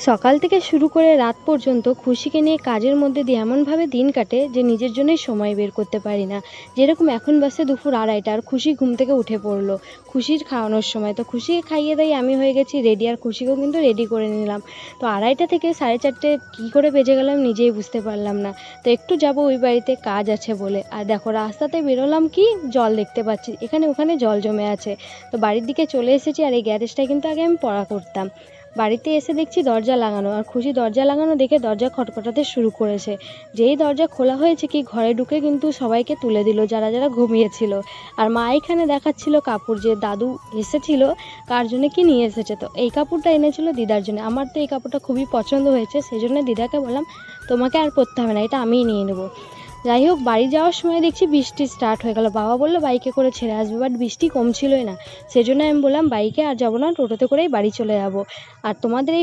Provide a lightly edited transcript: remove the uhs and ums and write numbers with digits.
সকাল থেকে শুরু করে রাত পর্যন্ত খুশিকে নিয়ে কাজের মধ্যে দিয়ে এমনভাবে দিন কাটে যে নিজের জন্যই সময় বের করতে পারি না। যেরকম এখন বাজছে দুপুর 2:30 আর খুশি ঘুম থেকে উঠে পড়লো খুশির খাওয়ানোর সময়। তো খুশিকে খাইয়ে দাইয়ে আমি হয়ে গেছি রেডি, আর খুশিকেও কিন্তু রেডি করে নিলাম। তো 2:30 থেকে 4:30 কী করে বেজে গেল আমি নিজেই বুঝতে পারলাম না। তো একটু যাব ওই বাড়িতে কাজ আছে বলে, আর দেখো রাস্তাতে বেরোলাম কি জল দেখতে পাচ্ছি, এখানে ওখানে জল জমে আছে। তো বাড়ির দিকে চলে এসেছি, আর এই গ্যারেজটায় কিন্তু আগে আমি পড়া করতাম। বাড়িতে এসে দেখছি দরজা লাগানো, আর খুশি দরজা লাগানো দেখে দরজা খটখটাতে শুরু করেছে। যেই দরজা খোলা হয়েছে কি ঘরে ঢুকে কিন্তু সবাইকে তুলে দিল যারা যারা ঘুমিয়েছিল। আর মা এখানে দেখাচ্ছিল কাপড়, যে দাদু এসেছিল কার জন্য কি নিয়ে এসেছে। তো এই কাপড়টা এনেছিল দিদার জন্য। আমার তো এই কাপড়টা খুবই পছন্দ হয়েছে, সেই জন্য দিদাকে বললাম তোমাকে আর পরতে হবে না, এটা আমিই নিয়ে নেবো। যাই হোক, বাড়ি যাওয়ার সময় দেখছি বৃষ্টি স্টার্ট হয়ে গেল। বাবা বললো বাইকে করে ছেড়ে আসবে, বাট বৃষ্টি কমছিলই না। সেজন্য আমি বললাম বাইকে আর যাবো না, টোটোতে করেই বাড়ি চলে যাব। আর তোমাদের এই